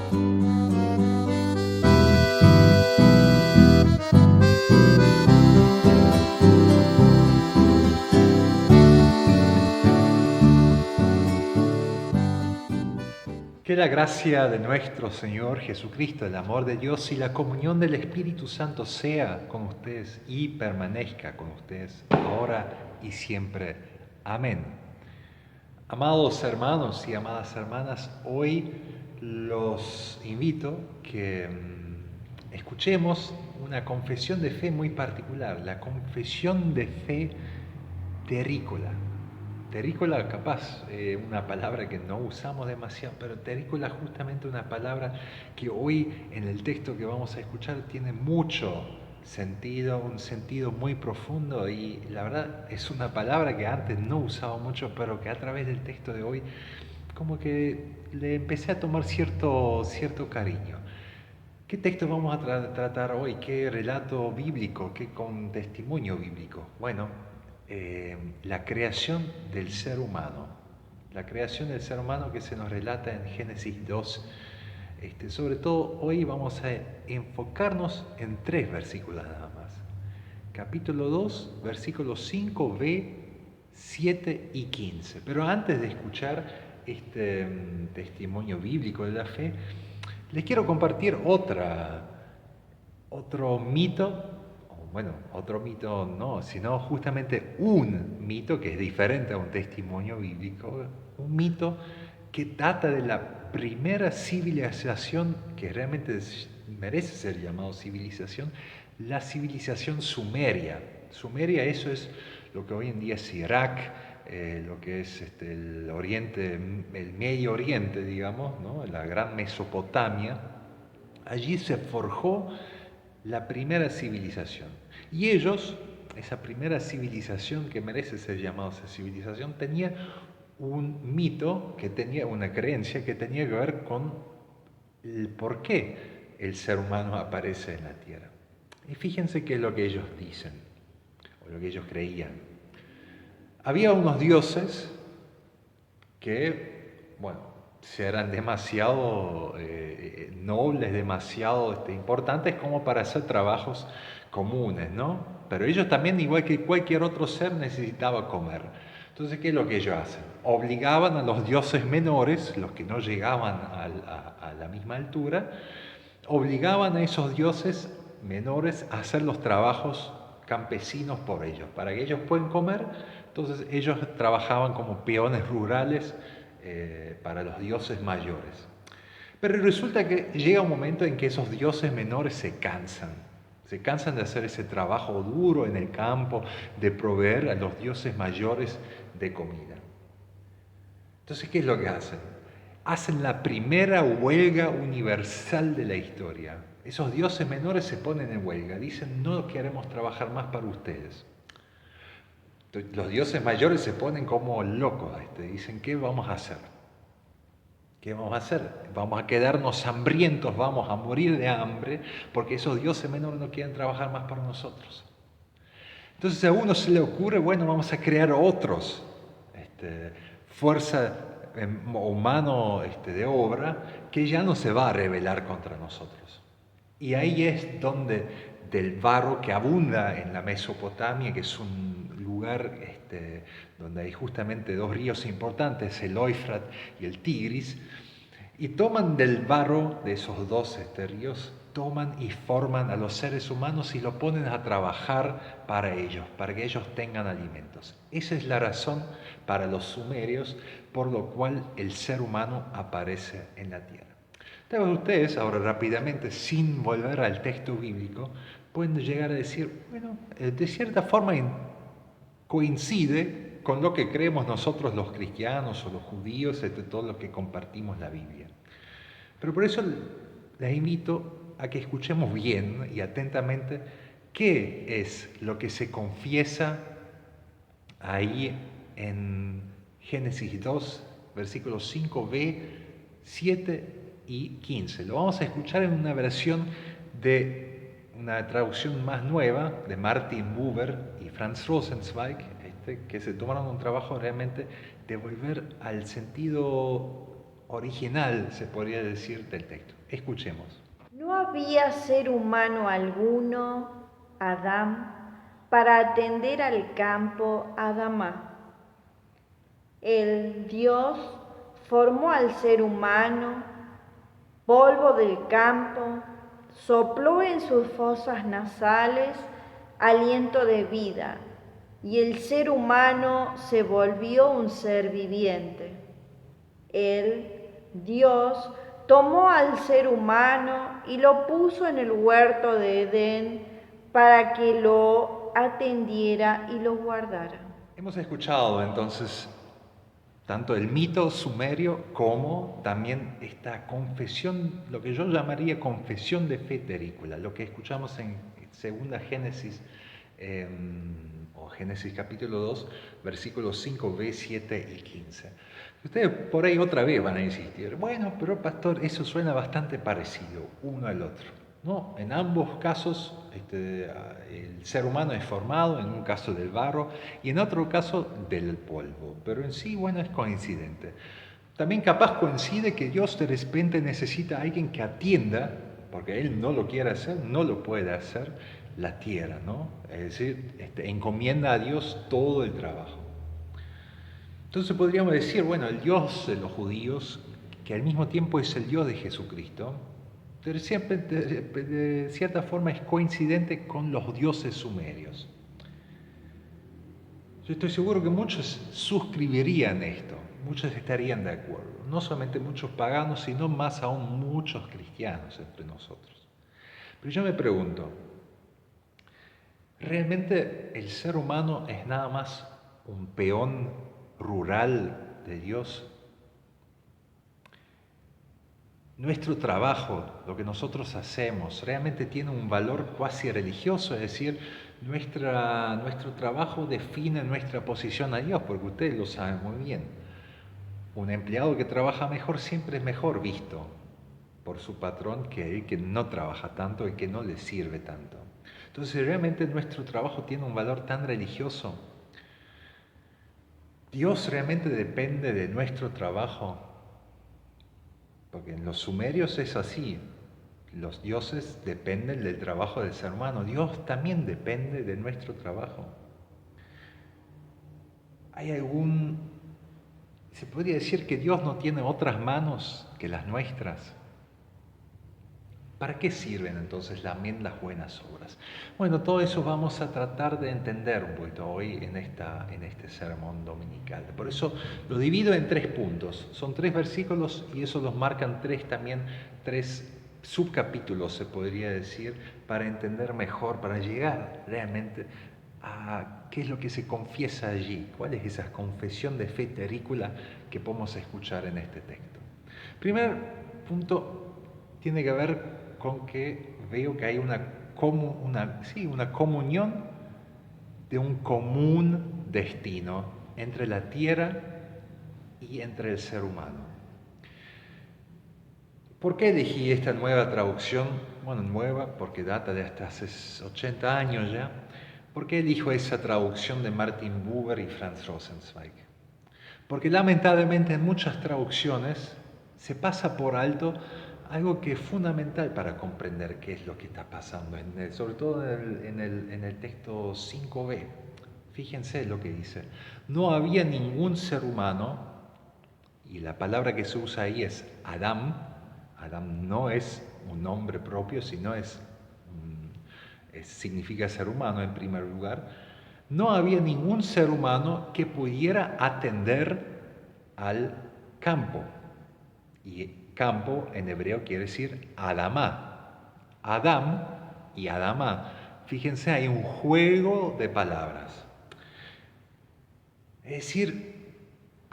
Que la gracia de nuestro Señor Jesucristo, el amor de Dios y la comunión del Espíritu Santo sea con ustedes y permanezca con ustedes ahora y siempre. Amén. Amados hermanos y amadas hermanas, hoy los invito que escuchemos una confesión de fe muy particular, la confesión de fe terrícola. Terrícola, capaz, una palabra que no usamos demasiado, pero terrícola justamente una palabra que hoy en el texto que vamos a escuchar tiene mucho sentido, un sentido muy profundo, y la verdad es una palabra que antes no usaba mucho, pero que a través del texto de hoy como que le empecé a tomar cierto cariño. ¿Qué texto vamos a tratar hoy? ¿Qué relato bíblico? ¿Qué con testimonio bíblico? Bueno, la creación del ser humano. La creación del ser humano que se nos relata en Génesis 2. Sobre todo hoy vamos a enfocarnos en 3 versículos nada más. Capítulo 2, versículos 5b, 7 y 15. Pero antes de escuchar este testimonio bíblico de la fe, les quiero compartir otro mito, bueno, otro mito no, sino justamente un mito que es diferente a un testimonio bíblico, un mito que data de la primera civilización que realmente merece ser llamado civilización, la civilización sumeria. Sumeria, eso es lo que hoy en día es Irak, lo que es el Oriente, el Medio Oriente, digamos, ¿no? La gran Mesopotamia. Allí se forjó la primera civilización. Y ellos, esa primera civilización que merece ser llamada esa civilización, tenía un mito, que tenía una creencia que tenía que ver con el por qué el ser humano aparece en la tierra. Y fíjense qué es lo que ellos dicen, o lo que ellos creían. Había unos dioses que, bueno, eran demasiado nobles, demasiado importantes como para hacer trabajos comunes, ¿no? Pero ellos también, igual que cualquier otro ser, necesitaban comer. Entonces, ¿qué es lo que ellos hacen? Obligaban a los dioses menores, los que no llegaban a la misma altura, obligaban a esos dioses menores a hacer los trabajos campesinos por ellos, para que ellos puedan comer. Entonces ellos trabajaban como peones rurales para los dioses mayores. Pero resulta que llega un momento en que esos dioses menores se cansan de hacer ese trabajo duro en el campo, de proveer a los dioses mayores de comida. Entonces, ¿qué es lo que hacen? Hacen la primera huelga universal de la historia. Esos dioses menores se ponen en huelga, dicen: no queremos trabajar más para ustedes. Los dioses mayores se ponen como locos, dicen: ¿qué vamos a hacer? ¿Qué vamos a hacer? Vamos a quedarnos hambrientos, vamos a morir de hambre, porque esos dioses menores no quieren trabajar más para nosotros. Entonces a uno se le ocurre: bueno, vamos a crear otros, fuerza humano de obra, que ya no se va a rebelar contra nosotros. Y ahí es donde del barro que abunda en la Mesopotamia, que es un lugar donde hay justamente 2 ríos importantes, el Éufrates y el Tigris, y toman del barro de esos 2 ríos, toman y forman a los seres humanos y lo ponen a trabajar para ellos, para que ellos tengan alimentos. Esa es la razón para los sumerios por lo cual el ser humano aparece en la tierra. Entonces ustedes ahora rápidamente, sin volver al texto bíblico, pueden llegar a decir: bueno, de cierta forma coincide con lo que creemos nosotros los cristianos o los judíos, todo lo que compartimos la Biblia. Pero por eso les invito a que escuchemos bien y atentamente qué es lo que se confiesa ahí en Génesis 2, versículos 5b, 7 y 15. Lo vamos a escuchar en una versión de una traducción más nueva de Martin Buber y Franz Rosenzweig, que se tomaron un trabajo realmente de volver al sentido original, se podría decir, del texto. Escuchemos. No había ser humano alguno, Adán, para atender al campo Adamá. El Dios formó al ser humano, polvo del campo, sopló en sus fosas nasales aliento de vida, y el ser humano se volvió un ser viviente. Él, Dios, tomó al ser humano y lo puso en el huerto de Edén para que lo atendiera y lo guardara. Hemos escuchado entonces tanto el mito sumerio como también esta confesión, lo que yo llamaría confesión de fe terrícola, lo que escuchamos en segunda Génesis o Génesis capítulo 2, versículos 5b, 7 y 15. Ustedes por ahí otra vez van a insistir, bueno, pero pastor, eso suena bastante parecido uno al otro. No, en ambos casos el ser humano es formado, en un caso del barro y en otro caso del polvo, pero en sí, bueno, es coincidente. También capaz coincide que Dios de repente necesita a alguien que atienda, porque Él no lo quiere hacer, no lo puede hacer, la tierra, ¿no? Es decir, encomienda a Dios todo el trabajo. Entonces podríamos decir, bueno, el Dios de los judíos, que al mismo tiempo es el Dios de Jesucristo, de cierta forma es coincidente con los dioses sumerios. Yo estoy seguro que muchos suscribirían esto, muchos estarían de acuerdo, no solamente muchos paganos, sino más aún muchos cristianos entre nosotros. Pero yo me pregunto, ¿realmente el ser humano es nada más un peón rural de Dios? Nuestro trabajo, lo que nosotros hacemos, realmente tiene un valor cuasi religioso, es decir, nuestro trabajo define nuestra posición a Dios, porque ustedes lo saben muy bien. Un empleado que trabaja mejor siempre es mejor visto por su patrón que el que no trabaja tanto y que no le sirve tanto. Entonces, realmente nuestro trabajo tiene un valor tan religioso. Dios realmente depende de nuestro trabajo. Porque en los sumerios es así, los dioses dependen del trabajo del ser humano, Dios también depende de nuestro trabajo. Se podría decir que Dios no tiene otras manos que las nuestras. ¿Para qué sirven entonces las buenas obras? Bueno, todo eso vamos a tratar de entender un poquito hoy en este sermón dominical. Por eso lo divido en 3 puntos. Son 3 versículos y eso los marcan tres subcapítulos, se podría decir, para entender mejor, para llegar realmente a qué es lo que se confiesa allí, cuál es esa confesión de fe terrícola que podemos escuchar en este texto. Primer punto tiene que ver con que veo que hay una comunión de un común destino entre la tierra y entre el ser humano. ¿Por qué elegí esta nueva traducción? Bueno, nueva porque data de hasta hace 80 años ya. ¿Por qué elijo esa traducción de Martin Buber y Franz Rosenzweig? Porque lamentablemente en muchas traducciones se pasa por alto algo que es fundamental para comprender qué es lo que está pasando, sobre todo en el texto 5b. Fíjense lo que dice. No había ningún ser humano, y la palabra que se usa ahí es Adam. Adam no es un nombre propio, sino significa ser humano en primer lugar. No había ningún ser humano que pudiera atender al campo. Y campo en hebreo quiere decir Adamá. Adam y Adamá. Fíjense, hay un juego de palabras. Es decir,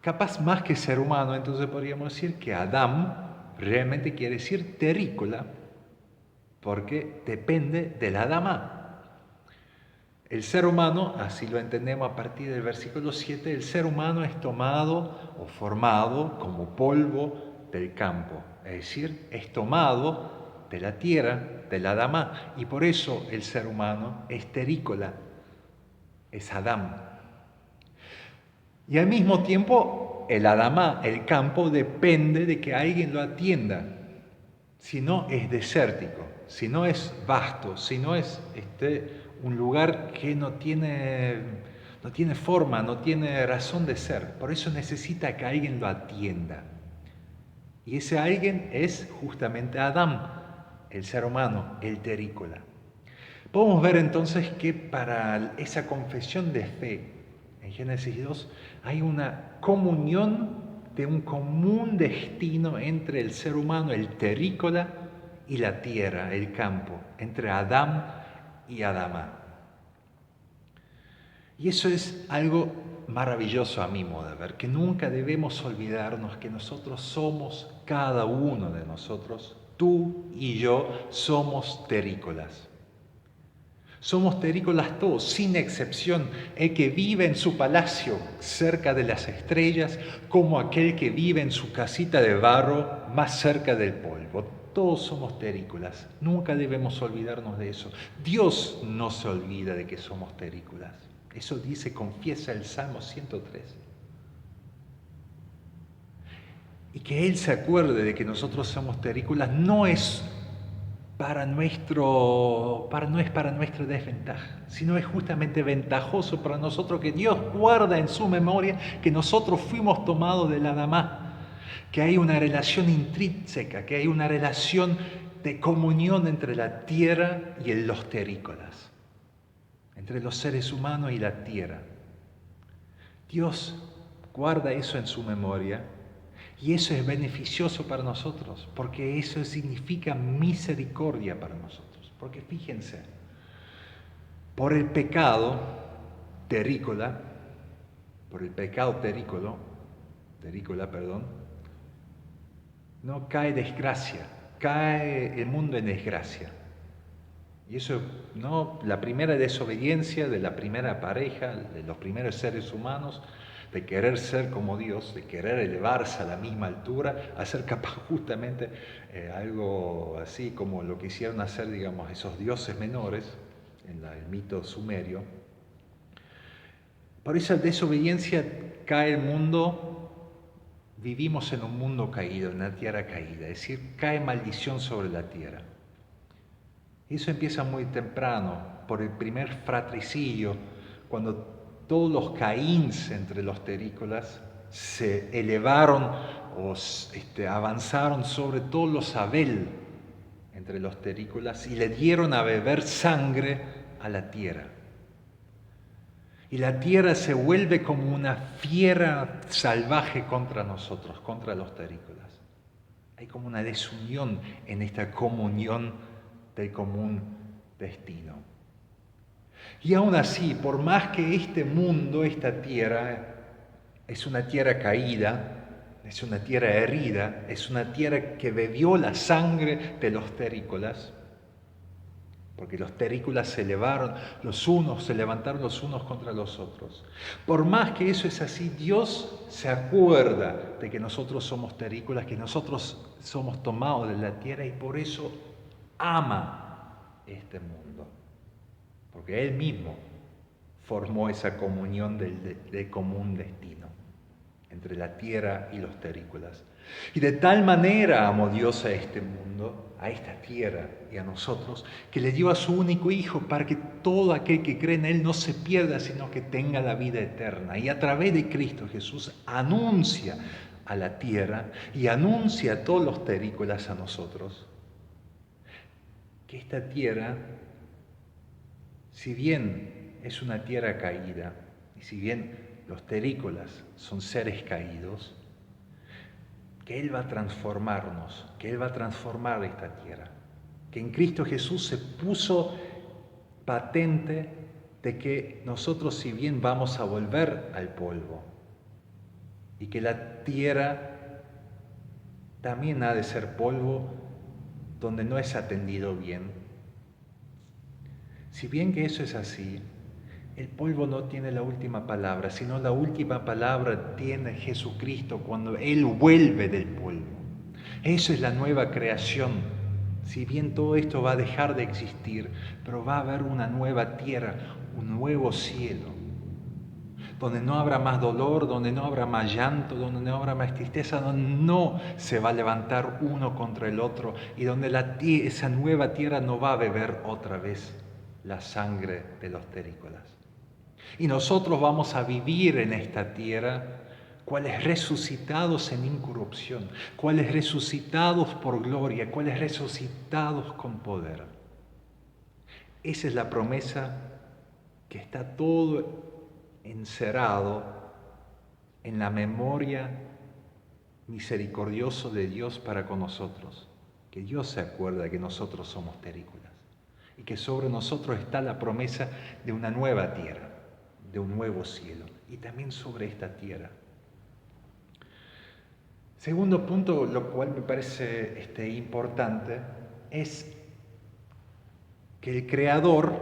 capaz más que ser humano, entonces podríamos decir que Adam realmente quiere decir terrícola, porque depende del Adamá. El ser humano, así lo entendemos a partir del versículo 7, el ser humano es tomado o formado como polvo del campo, es decir, es tomado de la tierra, del Adamá, y por eso el ser humano es terrícola, es Adán. Y al mismo tiempo, el Adamá, el campo, depende de que alguien lo atienda. si no es desértico, si no es vasto, si no es un lugar que no tiene forma, no tiene razón de ser. Por eso necesita que alguien lo atienda. Y ese alguien es justamente Adán, el ser humano, el terrícola. Podemos ver entonces que para esa confesión de fe en Génesis 2 hay una comunión de un común destino entre el ser humano, el terrícola, y la tierra, el campo, entre Adán y Adama. Y eso es algo maravilloso a mi modo de ver, que nunca debemos olvidarnos que nosotros somos, cada uno de nosotros, tú y yo, somos terrícolas. Somos terrícolas todos, sin excepción, el que vive en su palacio cerca de las estrellas, como aquel que vive en su casita de barro más cerca del polvo. Todos somos terrícolas, nunca debemos olvidarnos de eso. Dios no se olvida de que somos terrícolas. Eso dice, confiesa el Salmo 103. Y que Él se acuerde de que nosotros somos terrícolas no es para nuestra desventaja, sino es justamente ventajoso para nosotros que Dios guarda en su memoria que nosotros fuimos tomados del Adamá, que hay una relación intrínseca, que hay una relación de comunión entre la tierra y los terrícolas, entre los seres humanos y la tierra. Dios guarda eso en su memoria. Y eso es beneficioso para nosotros, porque eso significa misericordia para nosotros. Porque fíjense, por el pecado terrícola, no cae desgracia, cae el mundo en desgracia. Y eso, no, la primera desobediencia de la primera pareja, de los primeros seres humanos, de querer ser como Dios, de querer elevarse a la misma altura, a ser capaz justamente algo así como lo que hicieron hacer, digamos, esos dioses menores en el mito sumerio. Por esa desobediencia cae el mundo, vivimos en un mundo caído, en una tierra caída, es decir, cae maldición sobre la tierra. Eso empieza muy temprano, por el primer fratricidio, cuando todos los Caíns entre los terrícolas se elevaron o avanzaron sobre todos los Abel entre los terrícolas y le dieron a beber sangre a la tierra. Y la tierra se vuelve como una fiera salvaje contra nosotros, contra los terrícolas. Hay como una desunión en esta comunión del común destino. Y aún así, por más que este mundo, esta tierra, es una tierra caída, es una tierra herida, es una tierra que bebió la sangre de los terrícolas, porque los terrícolas se levantaron los unos contra los otros. Por más que eso es así, Dios se acuerda de que nosotros somos terrícolas, que nosotros somos tomados de la tierra y por eso ama este mundo. Porque Él mismo formó esa comunión del común destino entre la tierra y los terrícolas. Y de tal manera amó Dios a este mundo, a esta tierra y a nosotros, que le dio a su único Hijo para que todo aquel que cree en Él no se pierda, sino que tenga la vida eterna. Y a través de Cristo Jesús anuncia a la tierra y anuncia a todos los terrícolas, a nosotros, que esta tierra, si bien es una tierra caída, y si bien los terrícolas son seres caídos, que Él va a transformarnos, que Él va a transformar esta tierra, que en Cristo Jesús se puso patente de que nosotros, si bien vamos a volver al polvo, y que la tierra también ha de ser polvo donde no es atendido bien. Si bien que eso es así, el polvo no tiene la última palabra, sino la última palabra tiene Jesucristo cuando Él vuelve del polvo. Eso es la nueva creación. Si bien todo esto va a dejar de existir, pero va a haber una nueva tierra, un nuevo cielo, donde no habrá más dolor, donde no habrá más llanto, donde no habrá más tristeza, donde no se va a levantar uno contra el otro y donde esa nueva tierra no va a beber otra vez la sangre de los terrícolas. Y nosotros vamos a vivir en esta tierra, cuales resucitados en incorrupción, cuales resucitados por gloria, cuales resucitados con poder. Esa es la promesa que está todo encerrado en la memoria misericordiosa de Dios para con nosotros. Que Dios se acuerda que nosotros somos terrícolas y que sobre nosotros está la promesa de una nueva tierra, de un nuevo cielo y también sobre esta tierra. Segundo punto, lo cual me parece importante, es que el Creador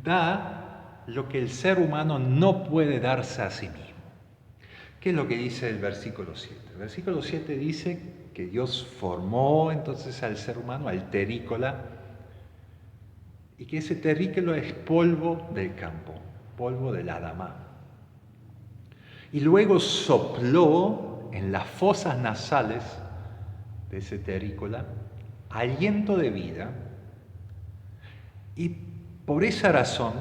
da lo que el ser humano no puede darse a sí mismo. ¿Qué es lo que dice el versículo 7? El versículo 7 dice que Dios formó entonces al ser humano, al terrícola, y que ese terrícola es polvo del campo, polvo del Adamá. Y luego sopló en las fosas nasales de ese terrícola aliento de vida, y por esa razón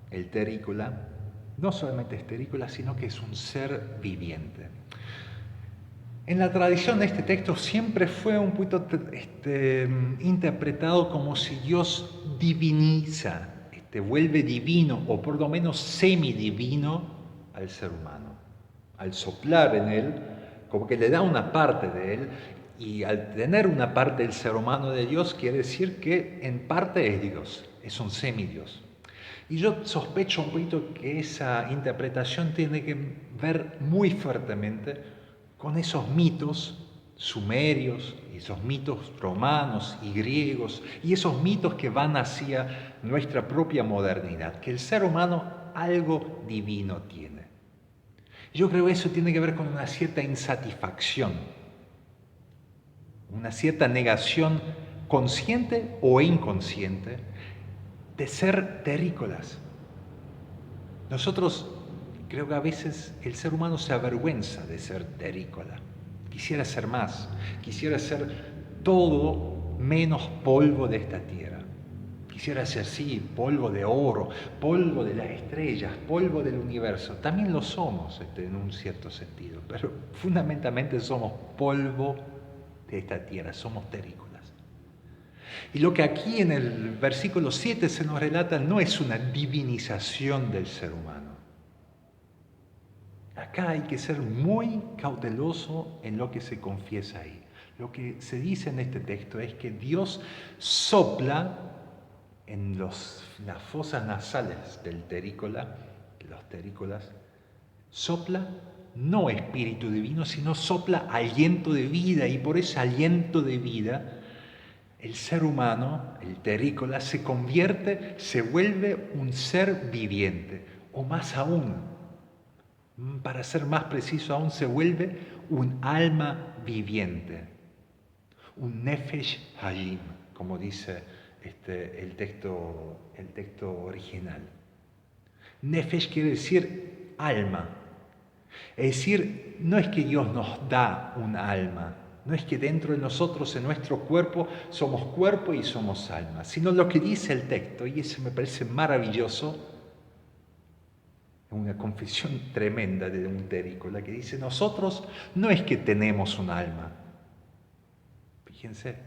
el terrícola no solamente es terrícola, sino que es un ser viviente. En la tradición de este texto siempre fue un poquito interpretado como si Dios diviniza, vuelve divino o por lo menos semidivino al ser humano. Al soplar en él, como que le da una parte de él, y al tener una parte del ser humano de Dios, quiere decir que en parte es Dios, es un semidios. Y yo sospecho un poquito que esa interpretación tiene que ver muy fuertemente con esos mitos sumerios, y esos mitos romanos y griegos, y esos mitos que van hacia nuestra propia modernidad, que el ser humano algo divino tiene. Yo creo que eso tiene que ver con una cierta insatisfacción, una cierta negación consciente o inconsciente de ser terrícolas. Nosotros, creo que a veces el ser humano se avergüenza de ser terrícola. Quisiera ser más, quisiera ser todo menos polvo de esta tierra. Quisiera ser, sí, polvo de oro, polvo de las estrellas, polvo del universo. También lo somos en un cierto sentido, pero fundamentalmente somos polvo de esta tierra, somos terrícolas. Y lo que aquí en el versículo 7 se nos relata no es una divinización del ser humano. Acá hay que ser muy cauteloso en lo que se confiesa ahí. Lo que se dice en este texto es que Dios sopla en las fosas nasales del terrícola, de los terrícolas, sopla no espíritu divino, sino sopla aliento de vida, y por ese aliento de vida el ser humano, el terrícola, se convierte, se vuelve un ser viviente, o más aún, para ser más preciso aún, se vuelve un alma viviente, un nefesh hayim, como dice el texto original. Nefesh quiere decir alma, es decir, no es que Dios nos da un alma, no es que dentro de nosotros, en nuestro cuerpo, somos cuerpo y somos alma, sino lo que dice el texto, y eso me parece maravilloso, una confesión tremenda de un terrícola, que dice, nosotros no es que tenemos un alma, fíjense,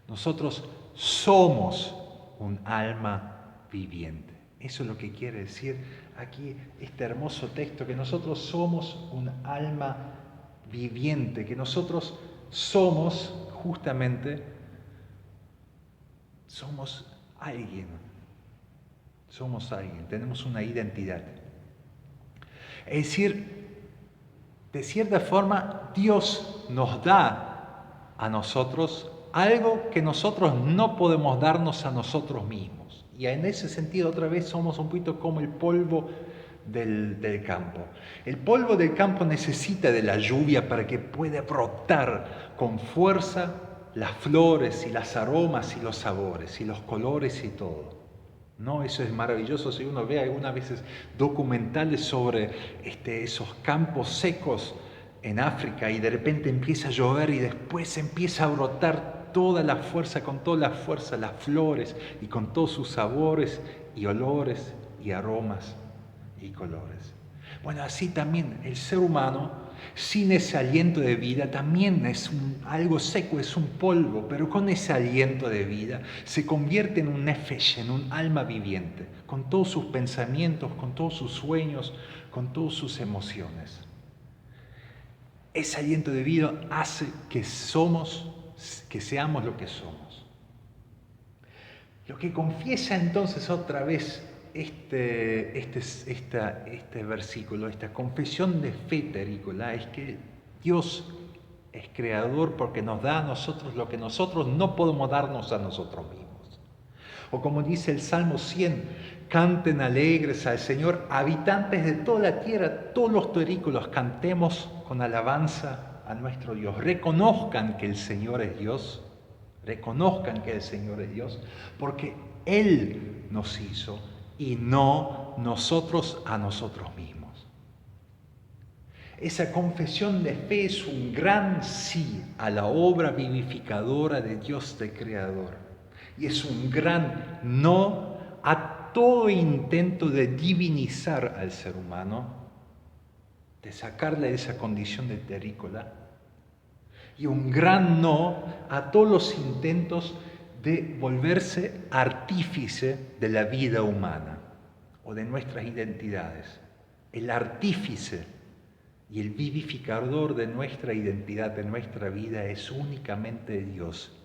nosotros somos un alma viviente. Eso es lo que quiere decir aquí este hermoso texto, que nosotros somos un alma viviente, que nosotros somos justamente, somos alguien, tenemos una identidad. Es decir, de cierta forma, Dios nos da a nosotros algo que nosotros no podemos darnos a nosotros mismos. Y en ese sentido, otra vez, somos un poquito como el polvo del campo. El polvo del campo necesita de la lluvia para que pueda brotar con fuerza las flores y las aromas y los sabores y los colores y todo. No, eso es maravilloso. Si uno ve algunas veces documentales sobre esos campos secos en África y de repente empieza a llover y después empieza a brotar toda la fuerza, con toda la fuerza, las flores y con todos sus sabores y olores y aromas y colores. Bueno, así también el ser humano, sin ese aliento de vida, también es algo seco, es un polvo, pero con ese aliento de vida se convierte en un nefesh, en un alma viviente, con todos sus pensamientos, con todos sus sueños, con todas sus emociones. Ese aliento de vida hace que seamos lo que somos. Lo que confiesa entonces otra vez este versículo, esta confesión de fe terrícola, es que Dios es creador porque nos da a nosotros lo que nosotros no podemos darnos a nosotros mismos. O como dice el Salmo 100, canten alegres al Señor, habitantes de toda la tierra, todos los terrícolas, cantemos con alabanza a nuestro Dios. Reconozcan que el Señor es Dios. Reconozcan que el Señor es Dios, porque Él nos hizo y no nosotros a nosotros mismos. Esa confesión de fe es un gran sí a la obra vivificadora de Dios de Creador. Y es un gran no a todo intento de divinizar al ser humano, de sacarle de esa condición de terrícola. Y un gran no a todos los intentos de volverse artífice de la vida humana o de nuestras identidades. El artífice y el vivificador de nuestra identidad, de nuestra vida, es únicamente Dios.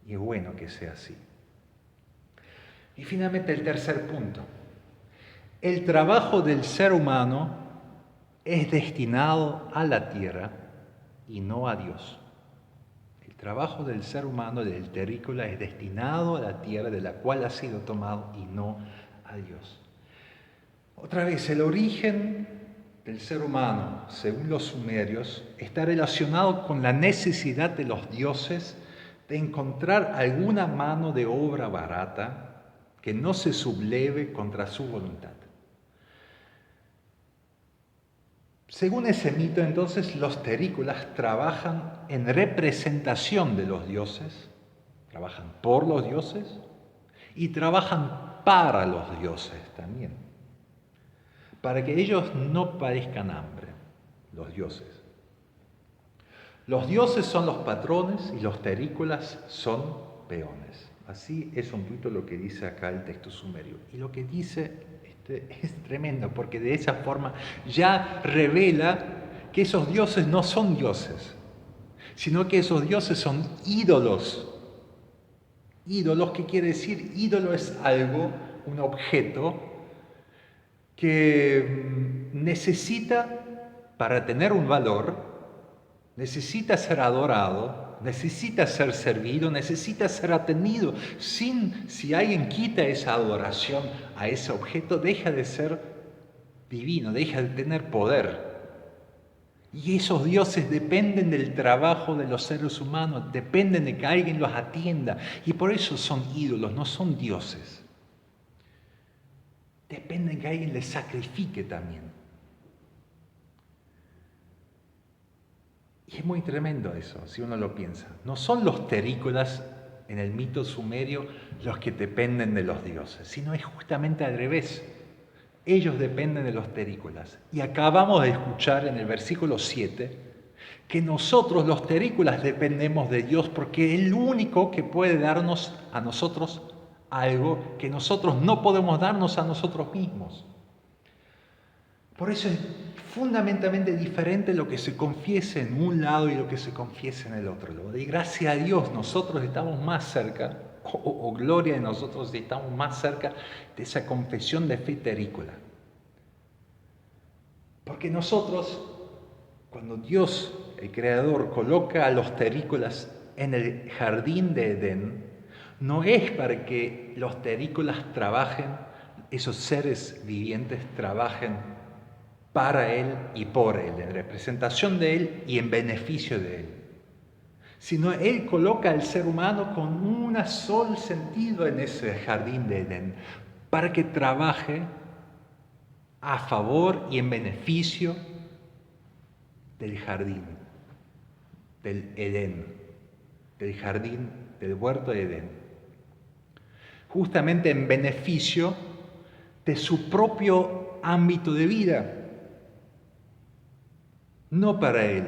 Y es bueno que sea así. Y finalmente el tercer punto. El trabajo del ser humano es destinado a la tierra y no a Dios. El trabajo del ser humano, del terrícola, es destinado a la tierra de la cual ha sido tomado y no a Dios. Otra vez, el origen del ser humano, según los sumerios, está relacionado con la necesidad de los dioses de encontrar alguna mano de obra barata que no se subleve contra su voluntad. Según ese mito, entonces, los terrícolas trabajan en representación de los dioses, trabajan por los dioses y trabajan para los dioses también, para que ellos no padezcan hambre, los dioses. Los dioses son los patrones y los terrícolas son peones. Así es un poquito lo que dice acá el texto sumerio. Y lo que dice es tremendo, porque de esa forma ya revela que esos dioses no son dioses, sino que esos dioses son ídolos. Ídolos, ¿qué quiere decir? Ídolo es algo, un objeto, que necesita, para tener un valor, necesita ser adorado, necesita ser servido, necesita ser atendido. Si alguien quita esa adoración a ese objeto, deja de ser divino, deja de tener poder. Y esos dioses dependen del trabajo de los seres humanos, dependen de que alguien los atienda. Y por eso son ídolos, no son dioses. Dependen de que alguien les sacrifique también. Y es muy tremendo eso, si uno lo piensa. No son los terrícolas en el mito sumerio los que dependen de los dioses, sino es justamente al revés. Ellos dependen de los terrícolas. Y acabamos de escuchar en el versículo 7 que nosotros, los terrícolas, dependemos de Dios porque es el único que puede darnos a nosotros algo que nosotros no podemos darnos a nosotros mismos. Por eso es fundamentalmente diferente lo que se confiese en un lado y lo que se confiese en el otro lado. Y gracias a Dios nosotros estamos más cerca, o gloria de nosotros estamos más cerca de esa confesión de fe terrícola. Porque nosotros, cuando Dios, el Creador, coloca a los terrícolas en el jardín de Edén, no es para que los terrícolas trabajen, esos seres vivientes trabajen para Él y por Él, en representación de Él y en beneficio de Él. Sino Él coloca al ser humano con un solo sentido en ese jardín de Edén, para que trabaje a favor y en beneficio del jardín, del Edén, del jardín, del huerto de Edén. Justamente en beneficio de su propio ámbito de vida, no para él.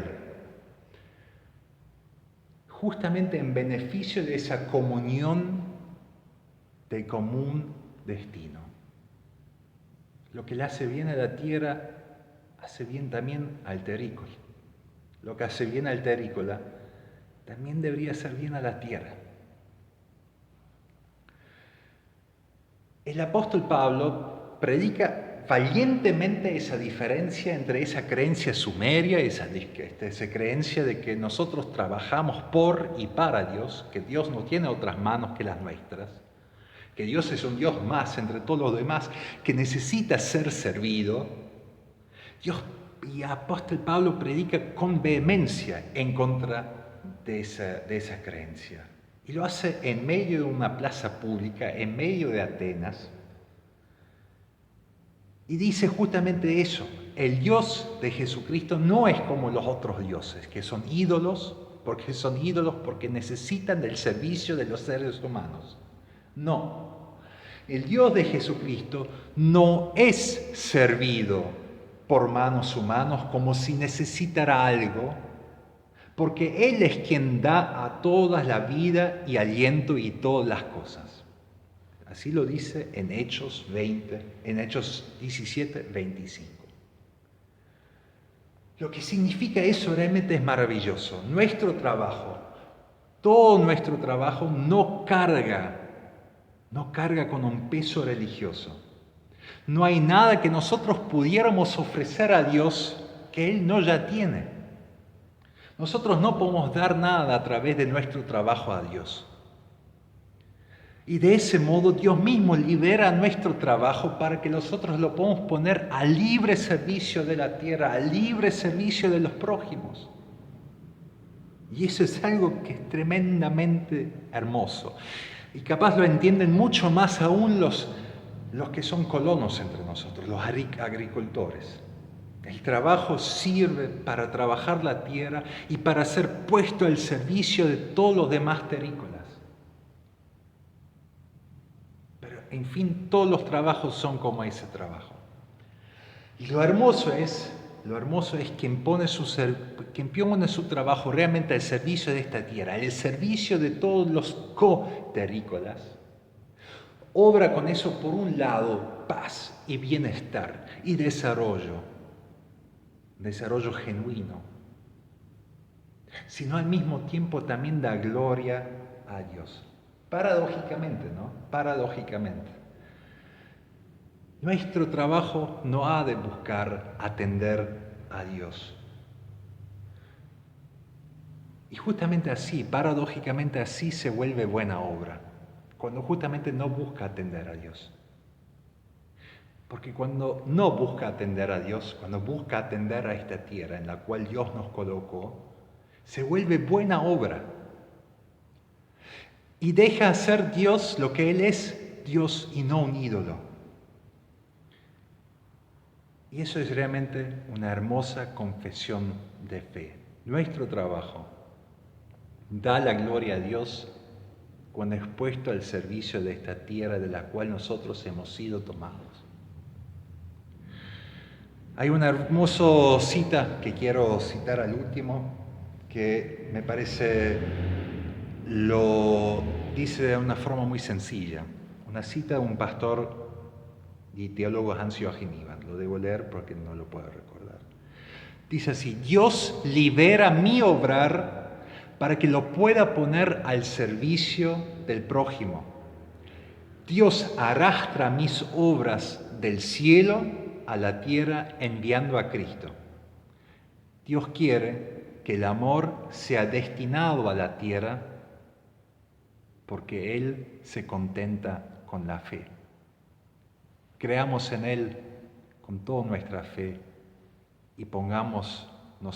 Justamente en beneficio de esa comunión de común destino. Lo que le hace bien a la tierra, hace bien también al terrícola. Lo que hace bien al terrícola, también debería hacer bien a la tierra. El apóstol Pablo predica valientemente esa diferencia entre esa creencia sumeria, esa creencia de que nosotros trabajamos por y para Dios, que Dios no tiene otras manos que las nuestras, que Dios es un Dios más entre todos los demás, que necesita ser servido. Y el apóstol Pablo predica con vehemencia en contra de esa creencia. Y lo hace en medio de una plaza pública, en medio de Atenas. Y dice justamente eso: el Dios de Jesucristo no es como los otros dioses, que son ídolos porque necesitan del servicio de los seres humanos. No, el Dios de Jesucristo no es servido por manos humanas como si necesitara algo, porque Él es quien da a todas la vida y aliento y todas las cosas. Así lo dice en Hechos 17, 25. Lo que significa eso realmente es maravilloso. Nuestro trabajo, todo nuestro trabajo no carga con un peso religioso. No hay nada que nosotros pudiéramos ofrecer a Dios que Él no ya tiene. Nosotros no podemos dar nada a través de nuestro trabajo a Dios. Y de ese modo Dios mismo libera nuestro trabajo para que nosotros lo podamos poner al libre servicio de la tierra, al libre servicio de los prójimos. Y eso es algo que es tremendamente hermoso. Y capaz lo entienden mucho más aún los que son colonos entre nosotros, los agricultores. El trabajo sirve para trabajar la tierra y para ser puesto al servicio de todos los demás terrícolas. Pero, en fin, todos los trabajos son como ese trabajo. Y lo hermoso es quien pone su trabajo realmente al servicio de esta tierra, al servicio de todos los co-terrícolas. Obra con eso, por un lado, paz y bienestar y desarrollo genuino, sino al mismo tiempo también da gloria a Dios. Paradójicamente, ¿no? Paradójicamente. Nuestro trabajo no ha de buscar atender a Dios. Y justamente así, paradójicamente así se vuelve buena obra, cuando justamente no busca atender a Dios. Porque cuando no busca atender a Dios, cuando busca atender a esta tierra en la cual Dios nos colocó, se vuelve buena obra. Y deja hacer Dios lo que Él es, Dios y no un ídolo. Y eso es realmente una hermosa confesión de fe. Nuestro trabajo da la gloria a Dios cuando es puesto al servicio de esta tierra de la cual nosotros hemos sido tomados. Hay una hermosa cita que quiero citar al último, que me parece lo dice de una forma muy sencilla. Una cita de un pastor y teólogo, Hans-Joachim Ivan. Lo debo leer porque no lo puedo recordar. Dice así: Dios libera mi obrar para que lo pueda poner al servicio del prójimo. Dios arrastra mis obras del cielo a la tierra enviando a Cristo. Dios quiere que el amor sea destinado a la tierra porque Él se contenta con la fe. Creamos en Él con toda nuestra fe y pongámonos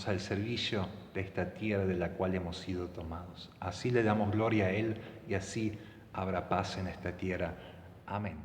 al servicio de esta tierra de la cual hemos sido tomados. Así le damos gloria a Él y así habrá paz en esta tierra. Amén.